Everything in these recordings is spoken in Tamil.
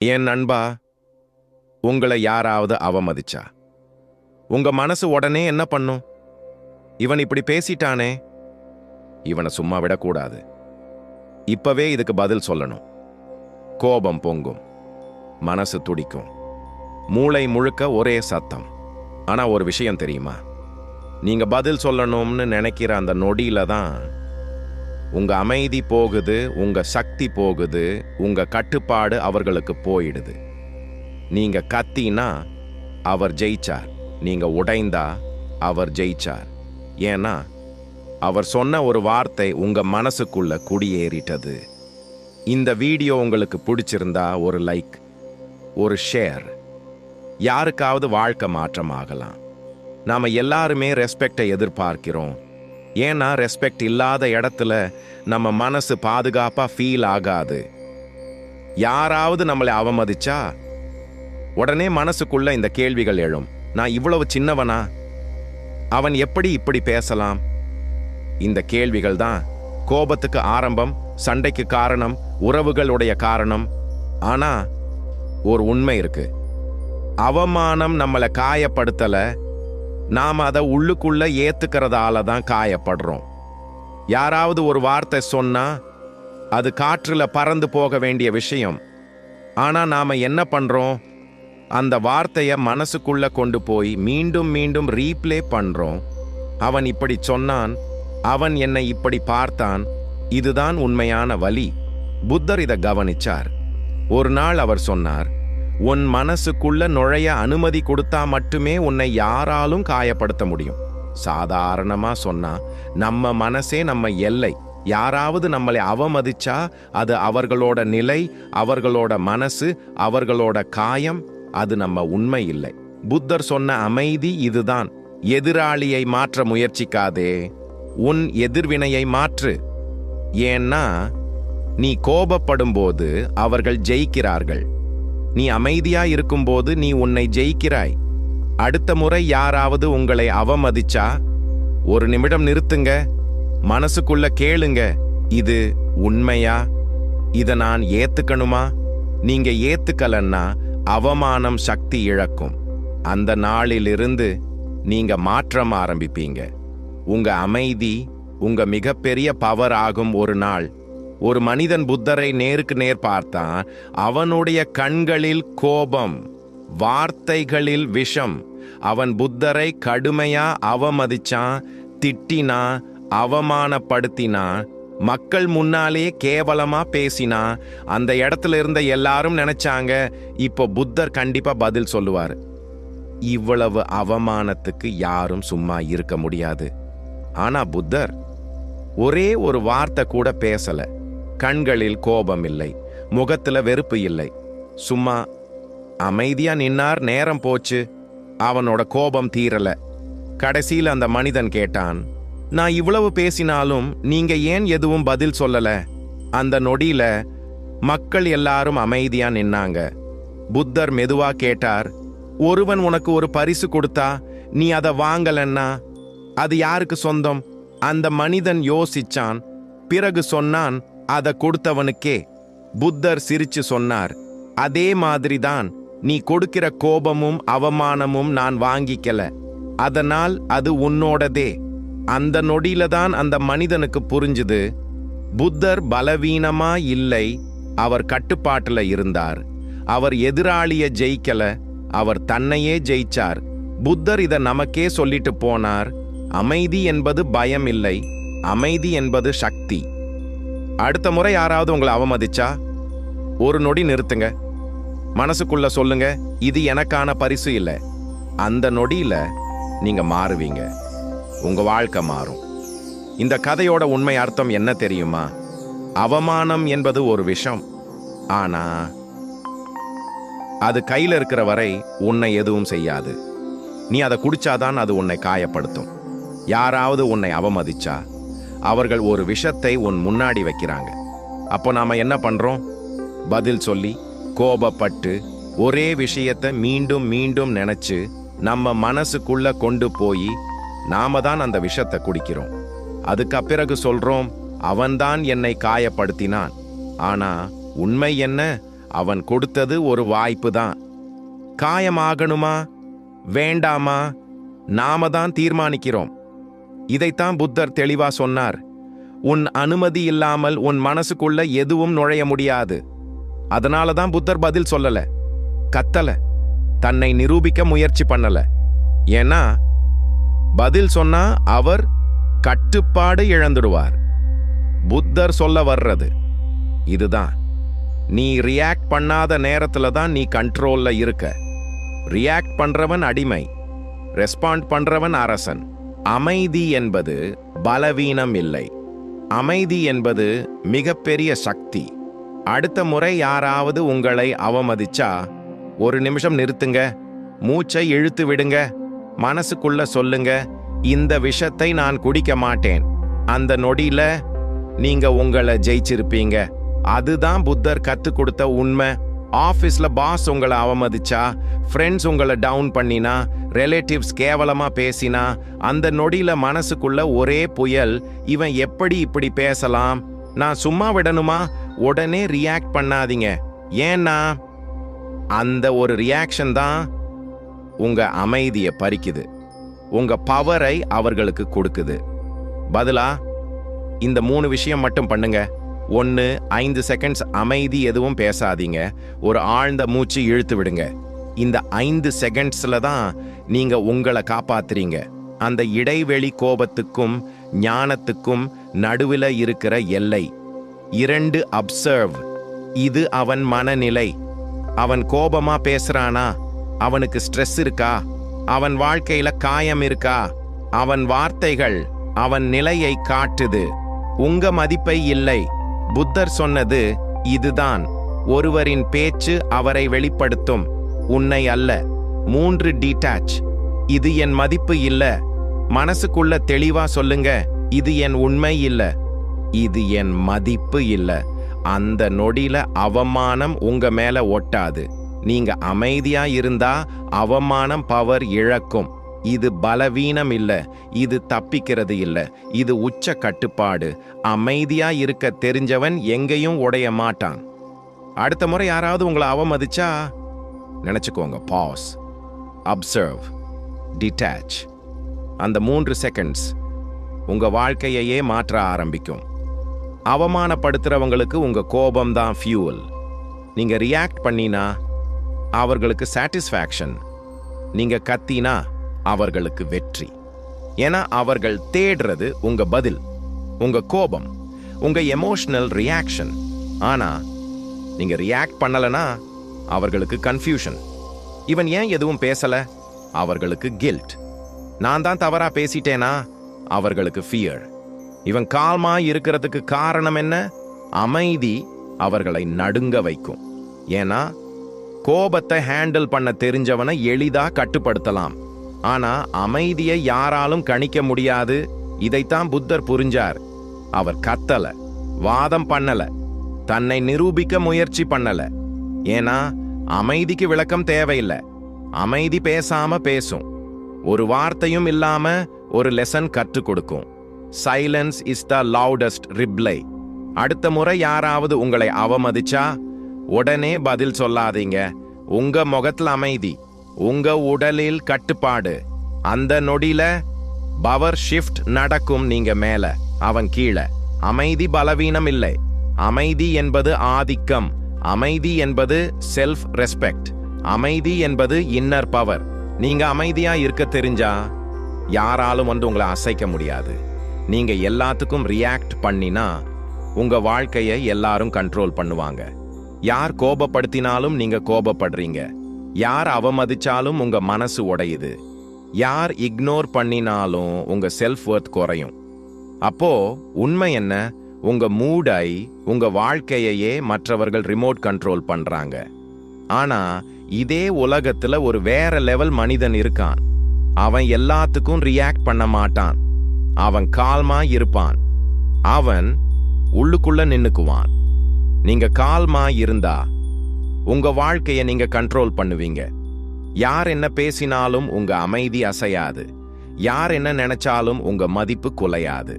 என் நண்பா, உங்களை யாராவது அவமதிச்சா உங்க மனசு உடனே என்ன பண்ணும்? இவன் இப்படி பேசிட்டானே, இவனை சும்மா விடக்கூடாது, இப்பவே இதுக்கு பதில் சொல்லணும். கோபம் பொங்கும், மனசு துடிக்கும், மூளை முழுக்க ஒரே சத்தம். ஆனா ஒரு விஷயம் தெரியுமா? நீங்க பதில் சொல்லணும்னு நினைக்கிற அந்த நொடியில தான் உங்க அமைதி போகுது, உங்க சக்தி போகுது, உங்க கட்டுப்பாடு அவர்களுக்கு போயிடுது. நீங்க கத்தினா அவர் ஜெயிச்சார், நீங்க உடைந்தா அவர் ஜெயிச்சார். ஏன்னா அவர் சொன்ன ஒரு வார்த்தை உங்க மனசுக்குள்ள குடியேறிட்டது. இந்த வீடியோ உங்களுக்கு பிடிச்சிருந்தா ஒரு லைக், ஒரு ஷேர். யாருக்காவது வாழ்க்கை மாற்றம் ஆகலாம். நாம எல்லாருமே ரெஸ்பெக்டை எதிர்பார்க்கிறோம். ஏன்னா ரெஸ்பெக்ட் இல்லாத இடத்துல நம்ம மனசு பாதுகாப்பா ஃபீல் ஆகாது. யாராவது நம்மளை அவமதிச்சா உடனே மனசுக்குள்ள இந்த கேள்விகள் எழும். நான் இவ்வளவு சின்னவனா? அவன் எப்படி இப்படி பேசலாம்? இந்த கேள்விகள் தான் கோபத்துக்கு ஆரம்பம், சண்டைக்கு காரணம், உறவுகளுடைய காரணம். ஆனா ஒரு உண்மை இருக்கு. அவமானம் நம்மளை காயப்படுத்தல, நாம அதை உள்ளுக்குள்ள ஏத்துக்கிறதால தான் காயப்படுறோம். யாராவது ஒரு வார்த்தை சொன்னா அது காற்றுல பறந்து போக வேண்டிய விஷயம். ஆனா நாம என்ன பண்றோம்? அந்த வார்த்தைய மனசுக்குள்ள கொண்டு போய் மீண்டும் மீண்டும் ரீப்ளே பண்றோம். அவன் இப்படி சொன்னான், அவன் என்னை இப்படி பார்த்தான். இதுதான் உண்மையான வலி. புத்தர் இதை கவனிச்சார். ஒரு நாள் அவர் சொன்னார், உன் மனசுக்குள்ள நுழைய அனுமதி கொடுத்தா மட்டுமே உன்னை யாராலும் காயப்படுத்த முடியும். சாதாரணமா சொன்னா நம்ம மனசே நம்ம எல்லை. யாராவது நம்மளை அவமதிச்சா அது அவர்களோட நிலை, அவர்களோட மனசு, அவர்களோட காயம். அது நம்ம உண்மை இல்லை. புத்தர் சொன்ன அமைதி இதுதான். எதிராளியை மாற்ற முயற்சிக்காதே, உன் எதிர்வினையை மாற்று. ஏன்னா நீ கோபப்படும் போது அவர்கள் ஜெயிக்கிறார்கள். நீ அமைதியா இருக்கும்போது நீ உன்னை ஜெயிக்கிறாய். அடுத்த முறை யாராவது உங்களை அவமதிச்சா ஒரு நிமிடம் நிறுத்துங்க, மனசுக்குள்ள கேளுங்க, இது உண்மையா? இத நான் ஏத்துக்கணுமா? நீங்க ஏத்துக்கலன்னா அவமானம் சக்தி இழக்கும். அந்த நாளிலிருந்து நீங்க மாற்றம் ஆரம்பிப்பீங்க. உங்க அமைதி உங்க மிகப்பெரிய பவர் ஆகும். ஒரு நாள் ஒரு மனிதன் புத்தரை நேருக்கு நேர் பார்த்தான். அவனுடைய கண்களில் கோபம், வார்த்தைகளில் விஷம். அவன் புத்தரை கடுமையா அவமதிச்சான், திட்டினா, அவமானப்படுத்தினா, மக்கள் முன்னாலே கேவலமா பேசினா. அந்த இடத்துல இருந்த எல்லாரும் நினைச்சாங்க, இப்போ புத்தர் கண்டிப்பா பதில் சொல்லுவார். இவ்வளவு அவமானத்துக்கு யாரும் சும்மா இருக்க முடியாது. ஆனா புத்தர் ஒரே ஒரு வார்த்தை கூட பேசல. கண்களில் கோபம் இல்லை, முகத்துல வெறுப்பு இல்லை. சும்மா அமைதியா நின்னார். நேரம் போச்சு, அவனோட கோபம் தீரல. கடைசியில் அந்த மனிதன் கேட்டான், நான் இவ்வளவு பேசினாலும் நீங்க ஏன் எதுவும் பதில் சொல்லல? அந்த நொடியில மக்கள் எல்லாரும் அமைதியா நின்னாங்க. புத்தர் மெதுவா கேட்டார், ஒருவன் உனக்கு ஒரு பரிசு கொடுத்தா நீ அதை வாங்கலன்னா அது யாருக்கு சொந்தம்? அந்த மனிதன் யோசிச்சான். பிறகு சொன்னான், அதை கொடுத்தவனுக்கே. புத்தர் சிரிச்சு சொன்னார், அதே மாதிரிதான் நீ கொடுக்கிற கோபமும் அவமானமும் நான் வாங்கிக்கல, அதனால் அது உன்னோடதே. அந்த நொடியில தான் அந்த மனிதனுக்கு புரிஞ்சுது, புத்தர் பலவீனமா இல்லை, அவர் கட்டுப்பாட்டுல இருந்தார். அவர் எதிராளிய ஜெயிக்கல, அவர் தன்னையே ஜெயிச்சார். புத்தர் இத நமக்கே சொல்லிட்டு போனார். அமைதி என்பது பயம் இல்லை, அமைதி என்பது சக்தி. அடுத்த முறை யாராவது உங்களை அவமதிச்சா ஒரு நொடி நிறுத்துங்க, மனசுக்குள்ள சொல்லுங்க, இது எனக்கான பரிசு இல்லை. அந்த நொடியில நீங்க மாறுவீங்க, உங்க வாழ்க்கை மாறும். இந்த கதையோட உண்மை அர்த்தம் என்ன தெரியுமா? அவமானம் என்பது ஒரு விஷம். ஆனா அது கையில இருக்கிற வரை உன்னை எதுவும் செய்யாது. நீ அதை குடிச்சாதான் அது உன்னை காயப்படுத்தும். யாராவது உன்னை அவமதிச்சா அவர்கள் ஒரு விஷத்தை உன் முன்னாடி வைக்கிறாங்க. அப்போ நாம என்ன பண்றோம்? பதில் சொல்லி, கோபப்பட்டு, ஒரே விஷயத்தை மீண்டும் மீண்டும் நினைச்சு நம்ம மனசுக்குள்ள கொண்டு போய் நாம தான் அந்த விஷத்தை குடிக்கிறோம். அதுக்கு பிறகு சொல்றோம், அவன்தான் என்னை காயப்படுத்தினான். ஆனா உண்மை என்ன? அவன் கொடுத்தது ஒரு வாய்ப்பு தான். காயமாகணுமா வேண்டாமா நாம தான் தீர்மானிக்கிறோம். இதைத்தான் புத்தர் தெளிவா சொன்னார். உன் அனுமதி இல்லாமல் உன் மனசுக்குள்ள எதுவும் நுழைய முடியாது. அதனால தான் புத்தர் பதில் சொல்லல, கத்தல, தன்னை நிரூபிக்க முயற்சி பண்ணல. ஏன்னா பதில் சொன்னா அவர் கட்டுப்பாடு இழந்துடுவார். புத்தர் சொல்ல வர்றது இதுதான். நீ ரியாக்ட் பண்ணாத நேரத்துல தான் நீ கண்ட்ரோல்ல இருக்க. ரியாக்ட் பண்றவன் அடிமை, ரெஸ்பாண்ட் பண்றவன் அரசன். அமைதி என்பது பலவீனம் இல்லை. அமைதி என்பது மிகப்பெரிய சக்தி. அடுத்த முறை யாராவது உங்களை அவமதிச்சா ஒரு நிமிஷம் நிறுத்துங்க, மூச்சை இழுத்து விடுங்க, மனசுக்குள்ள சொல்லுங்க, இந்த விஷத்தை நான் குடிக்க மாட்டேன். அந்த நொடியில நீங்க உங்களை ஜெயிச்சிருப்பீங்க. அதுதான் புத்தர் கத்து கொடுத்த உண்மை. ஆபீஸ்ல பாஸ் உங்களை அவமதிச்சா, ஃப்ரெண்ட்ஸ் உங்களை டவுன் பண்ணினா, ரிலேட்டிவ்ஸ் கேவலமா பேசினா, அந்த நொடியில மனசுக்குள்ள ஒரே புயல், இவன் எப்படி இப்படி பேசலாம், நான் சும்மா விடணுமா? உடனே ரியாக்ட் பண்ணாதீங்க. ஏன்னா அந்த ஒரு ரியாக்ஷன் தான் உங்க அமைதியை பறிக்குது, உங்க பவரை அவர்களுக்கு கொடுக்குது. பதிலா இந்த 3 விஷயம் மட்டும் பண்ணுங்க. 1, 5 செகண்ட்ஸ் அமைதி, எதுவும் பேசாதீங்க, ஒரு ஆழ்ந்த மூச்சு இழுத்து விடுங்க. இந்த 5 செகண்ட்ஸ்ல தான் நீங்க உங்களை காப்பாத்துறீங்க. அந்த இடைவெளி கோபத்துக்கும் ஞானத்துக்கும் நடுவில் இருக்கிற எல்லை. 2, அப்சர்வ். இது அவன் மனநிலை. அவன் கோபமா பேசுறானா? அவனுக்கு ஸ்ட்ரெஸ் இருக்கா? அவன் வாழ்க்கையில காயம் இருக்கா? அவன் வார்த்தைகள் அவன் நிலையை காட்டுது, உங்க மதிப்பை இல்லை. புத்தர் சொன்னது இதுதான். ஒருவரின் பேச்சு அவரை வெளிப்படுத்தும், உன்னை அல்ல. 3, டீட்டாச். இது என் மதிப்பு இல்ல. மனசுக்குள்ள தெளிவா சொல்லுங்க, இது என் உண்மை இல்ல, இது என் மதிப்பு இல்ல. அந்த நொடியில அவமானம் உங்க மேல ஒட்டாது. நீங்க அமைதியா இருந்தா அவமானம் பவர் இழக்கும். இது பலவீனம் இல்ல, இது தப்பிக்கிறது இல்ல, இது உச்ச கட்டுப்பாடு. அமைதியா இருக்க தெரிஞ்சவன் எங்கேயும் உடைய மாட்டான். அடுத்த முறை யாராவது உங்களை அவமதிச்சா நினைச்சுக்கோங்க, பாஸ், அப்சர்வ், டிட்டாச். அந்த 3 செகண்ட்ஸ் உங்க வாழ்க்கையையே மாற்ற ஆரம்பிக்கும். அவமானப்படுத்துறவங்களுக்கு உங்க கோபம் தான் ஃபியூவல். நீங்க ரியாக்ட் பண்ணினா அவர்களுக்கு சாட்டிஸ்ஃபேக்ஷன், நீங்க கத்தினா அவர்களுக்கு வெற்றி. ஏன்னா அவர்கள் தேடுறது உங்க பதில், உங்க கோபம், உங்க எமோஷனல் ரியாக்ஷன். ஆனா நீங்க ரியாக்ட் பண்ணலனா அவர்களுக்கு கன்ஃபியூஷன். இவன் ஏன் எதுவும் பேசல? அவர்களுக்கு கில்ட். நான் தான் தவறா பேசிட்டேனா? அவர்களுக்கு ஃபியர். இவன் கால்மா இருக்கிறதுக்கு காரணம் என்ன? அமைதி அவர்களை நடுங்க வைக்கும். ஏன்னா கோபத்தை ஹேண்டில் பண்ண தெரிஞ்சவனை எளிதா கட்டுப்படுத்தலாம், ஆனா அமைதியை யாராலும் கணிக்க முடியாது. இதைத்தான் புத்தர் புரிஞ்சார். அவர் கத்தல, வாதம் பண்ணல, தன்னை நிரூபிக்க முயற்சி பண்ணல. ஏன்னா அமைதிக்கு விளக்கம் தேவையில்லை. அமைதி பேசாம பேசும், ஒரு வார்த்தையும் இல்லாம ஒரு லெசன் கற்றுக் கொடுக்கும். Silence is the loudest reply. அடுத்த முறை யாராவது உங்களை அவமதிச்சா உடனே பதில் சொல்லாதீங்க. உங்க முகத்துல அமைதி, உங்க உடலில் கட்டுப்பாடு. அந்த நொடியில பவர் ஷிஃப்ட் நடக்கும். நீங்க மேல, அவன் கீழே. அமைதி பலவீனம் இல்லை. அமைதி என்பது ஆதிக்கம். அமைதி என்பது செல்ஃப் ரெஸ்பெக்ட். அமைதி என்பது இன்னர் பவர். நீங்க அமைதியா இருக்க தெரிஞ்சா யாராலும் வந்து உங்களை அசைக்க முடியாது. நீங்க எல்லாத்துக்கும் ரியாக்ட் பண்ணினா உங்க வாழ்க்கையை எல்லாரும் கண்ட்ரோல் பண்ணுவாங்க. யார் கோபப்படுத்தினாலும் நீங்க கோபப்படுறீங்க. யார் அவமதிச்சாலும் உங்க மனசு உடையுது. யார் இக்னோர் பண்ணினாலும் உங்க செல்ஃப் வொர்த் குறையும். அப்போ உண்மை என்ன? உங்க மூடை, உங்க வாழ்க்கையையே மற்றவர்கள் ரிமோட் கண்ட்ரோல் பண்றாங்க. ஆனா இதே உலகத்துல ஒரு வேற லெவல் மனிதன் இருக்கான். அவன் எல்லாத்துக்கும் ரியாக்ட் பண்ண மாட்டான். அவன் கால்மா இருப்பான். அவன் உள்ளுக்குள்ள நின்னுக்குவான். நீங்க கால்மா இருந்தா உங்க வாழ்க்கையை நீங்க கண்ட்ரோல் பண்ணுவீங்க. யார் என்ன பேசினாலும் உங்க அமைதி அசையாது. யார் என்ன நினைச்சாலும் உங்க மதிப்பு குலையாது.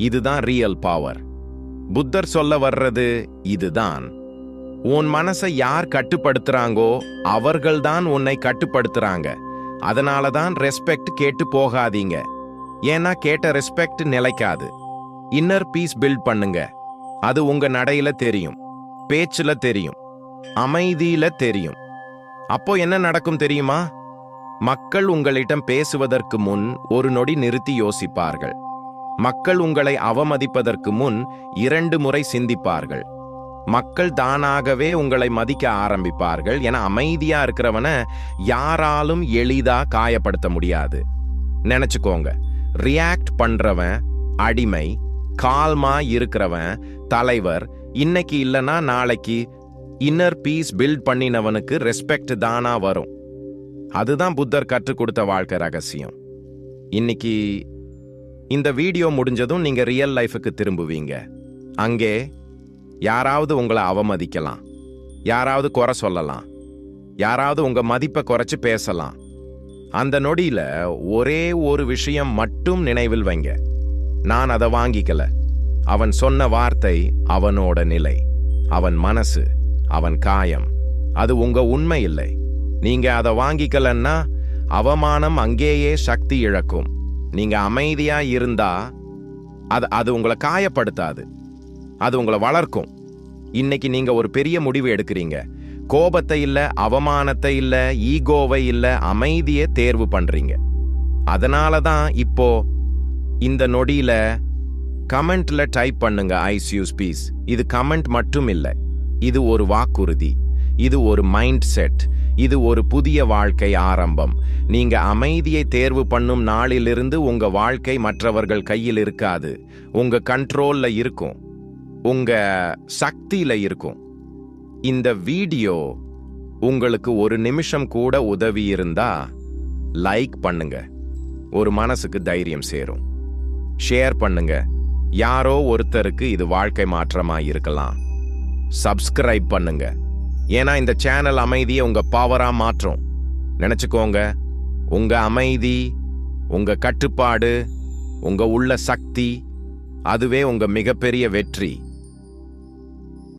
இதுதான் ரியல் பவர். புத்தர் சொல்ல வர்றது இதுதான். உன் மனசை யார் கட்டுப்படுத்துறாங்கோ அவர்கள்தான் உன்னை கட்டுப்படுத்துறாங்க. அதனால தான் ரெஸ்பெக்ட் கேட்டு போகாதீங்க. ஏன்னா கேட்ட ரெஸ்பெக்ட் நிலைக்காது. இன்னர் பீஸ் பில்ட் பண்ணுங்க. அது உங்க நடையில தெரியும், பேச்சுல தெரியும், அமைதியில தெரியும். அப்போ என்ன நடக்கும் தெரியுமா? மக்கள் உங்களிடம் பேசுவதற்கு முன் ஒரு நொடி நிறுத்தி யோசிப்பார்கள். மக்கள் உங்களை அவமதிப்பதற்கு முன் 2 முறை சிந்திப்பார்கள். மக்கள் தானாகவே உங்களை மதிக்க ஆரம்பிப்பார்கள். என அமைதியா இருக்கிறவன யாராலும் எளிதா காயப்படுத்த முடியாது. நினைச்சுக்கோங்க, ரியாக்ட் பண்றவன் அடிமை, கால்மா இருக்கிறவன் தலைவர். இன்னைக்கு இல்லனா நாளைக்கு இன்னர் பீஸ் பில்ட் பண்ணினவனுக்கு ரெஸ்பெக்ட் தானா வரும். அதுதான் புத்தர் கற்றுக் கொடுத்த வாழ்க்கை ரகசியம். இன்னைக்கு இந்த வீடியோ முடிஞ்சதும் நீங்க ரியல் லைஃபுக்கு திரும்புவீங்க. அங்கே யாராவது உங்களை அவமதிக்கலாம், யாராவது குறை சொல்லலாம், யாராவது உங்க மதிப்பை குறைச்சு பேசலாம். அந்த நொடியில ஒரே ஒரு விஷயம் மட்டும் நினைவில் வைங்க. நான் அதை வாங்கிக்கல. அவன் சொன்ன வார்த்தை அவனோட நிலை, அவன் மனசு, அவன் காயம். அது உங்க உண்மை இல்லை. நீங்க அதை வாங்கிக்கலன்னா அவமானம் அங்கேயே சக்தி இழக்கும். நீங்க அமைதியா இருந்தா அது உங்களை காயப்படுத்தாது, அது உங்களை வளர்க்கும். இன்னைக்கு நீங்க ஒரு பெரிய முடிவு எடுக்கிறீங்க. கோபத்தை இல்ல, அவமானத்தை இல்ல, ஈகோவை இல்ல, அமைதியை தேர்வு பண்றீங்க. அதனால தான் இப்போ இந்த நொடியில கமெண்ட்ல டைப் பண்ணுங்க ஐசியூஸ் பீஸ். இது கமெண்ட் மட்டும் இல்லை, இது ஒரு வாக்குறுதி, இது ஒரு மைண்ட் செட், இது ஒரு புதிய வாழ்க்கை ஆரம்பம். நீங்க அமைதியை தேர்வு பண்ணும் நாளிலிருந்து உங்க வாழ்க்கை மற்றவர்கள் கையில் இருக்காது, உங்க கண்ட்ரோல்ல இருக்கும், உங்க சக்தியில இருக்கும். இந்த வீடியோ உங்களுக்கு ஒரு நிமிஷம் கூட உதவி இருந்தா லைக் பண்ணுங்க, ஒரு மனசுக்கு தைரியம் சேரும். ஷேர் பண்ணுங்க, யாரோ ஒருத்தருக்கு இது வாழ்க்கை மாற்றமா இருக்கலாம். சப்ஸ்கிரைப் பண்ணுங்க, ஏன்னா இந்த சேனல் அமைதியை உங்க பவரா மாற்றும். நினைச்சுக்கோங்க, உங்க அமைதி, உங்க கட்டுப்பாடு, உங்க உள்ள சக்தி, அதுவே உங்க மிகப்பெரிய வெற்றி.